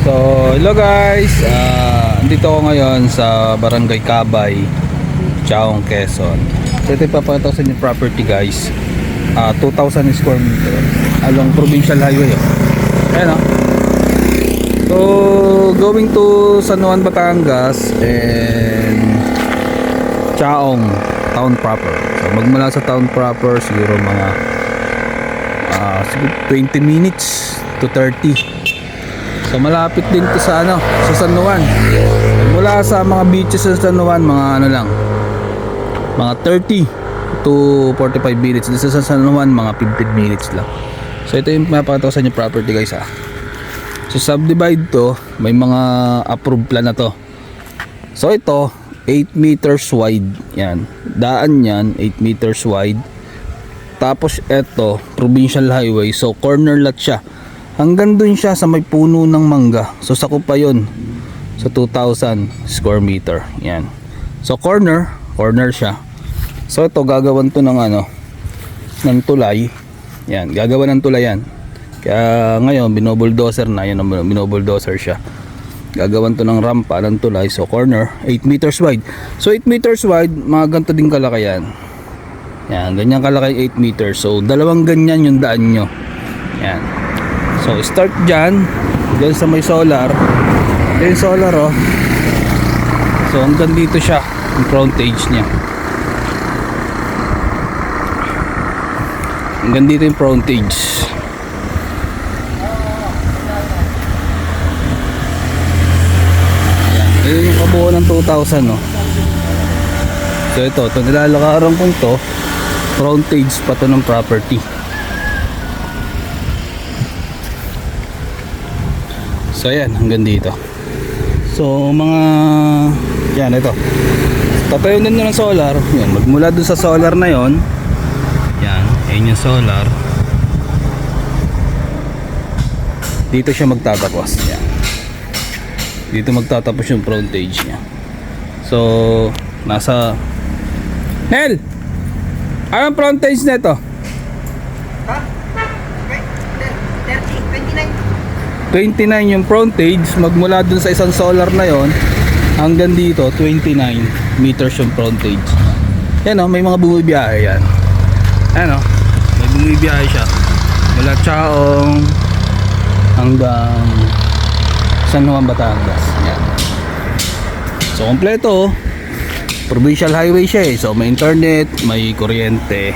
So, hello guys. Andito ako ngayon sa Barangay Cabay, Chaong, Quezon. So, ito ipapakita ko sa inyo property guys. 2,000 square meter along Provincial Highway. Ayan o. So, going to San Juan, Batangas and Chaong town proper. So, magmula sa town proper siguro mga 20 minutes to 30. So malapit din to sa sa San Juan. Mula sa mga beaches sa San Juan, mga mga 30 to 45 minutes. Dito sa San Juan, mga 15 minutes lang. So ito yung mapakita ko sa inyo property guys ha. So subdivide to, may mga approved plan na to. So ito 8 meters wide. Yan. Daan yan 8 meters wide. Tapos ito provincial highway. So corner lot siya. Hanggang dun siya sa may puno ng mangga. So sakop pa yun sa 2,000 square meter. Yan. So corner siya. So ito gagawan to ng ng tulay. Yan, gagawan ng tulay yan. Kaya ngayon binobuldozer na, yan ang binobuldozer siya. Gagawan to ng rampa ng tulay. So corner 8 meters wide. So 8 meters wide, mga ganito din kalaki yan. Yan, ganyan kalaki 8 meters. So dalawang ganyan yung daan nyo. Yan. So start dyan sa may solar. Yung solar oh. So hanggang dito siya yung frontage nya. Hanggang dito yung frontage. Yan. Ito yung kabuo ng 2,000 no. So ito nilalakaran ko ito. Frontage pa to ng property. So ayan, hanggang dito. So mga yan, ito tatayo din ng solar. Yan, magmula dun sa solar na yon. Yan, ayun yung solar. Dito siya magtatapos. Yan. Dito magtatapos yung frontage niya. So nasa Nel! Anong frontage na ito? 29 yung frontage, magmula dun sa isang solar na yon hanggang dito 29 meters yung frontage. Yan o, may mga bumibiyahe yan. Yan o, may bumibiyahe siya mula Chaong hanggang San Juan, Batangas. Yan. So kompleto, provincial highway siya so may internet, may kuryente,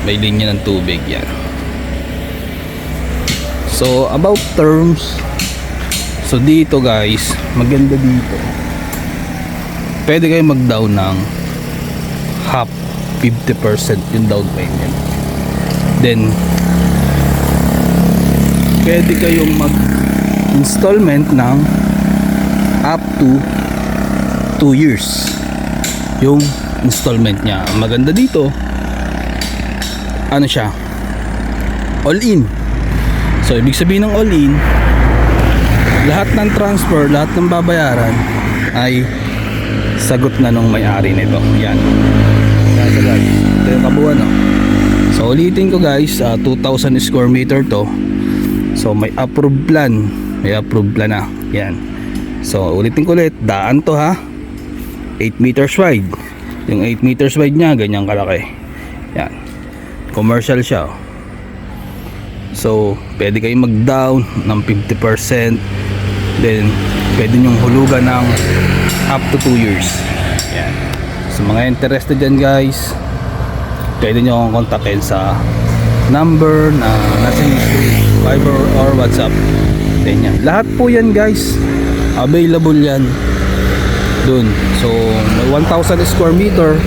may linya ng tubig. Yan. So about terms, so dito guys, maganda dito. Pwede kayo mag-down ng half, 50% yung down payment. Then pwede kayong mag-installment ng up to 2 years yung installment nya. Maganda dito, siya, all in. So ibig sabihin ng all in, lahat ng transfer, lahat ng babayaran ay sagot na nung may-ari nito. Yan. So guys, ito yung kabuuan no? So ulitin ko guys, 2,000 square meter to. So may approved plan. May approved plan na. Yan. So ulitin ko ulit, daan to ha, 8 meters wide. Yung 8 meters wide nya, ganyan kalaki. Yan. Commercial siya oh. So pwede kayong mag-down ng 50%. Then pwede nyong hulugan ng up to 2 years. Yan. So mga interested dyan guys, pwede nyo akong kontakin sa number na nasa Viber or WhatsApp. Then yan. Lahat po yan guys, available yan dun. So may 1,000 square meter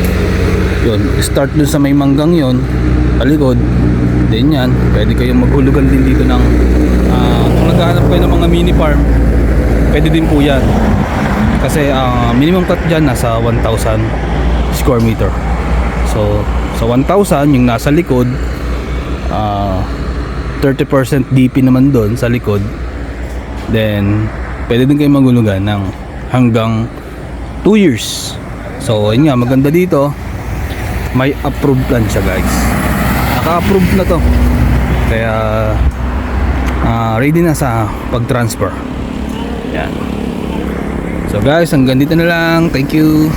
yun, start dun sa may manggang yun palikod. Then yan, pwede kayong maghulugan din dito ng kung naghahanap kayo ng mga mini farm, pwede din po yan kasi minimum cut dyan nasa 1,000 square meter. So sa 1,000 yung nasa likod, 30% DP naman doon sa likod. Then pwede din kayong maghulugan ng hanggang 2 years. So yun nga, maganda dito, may approved plan siya guys. Naka-approve na to. Kaya ready na sa pag-transfer. Yan. So guys, hanggang dito na lang. Thank you.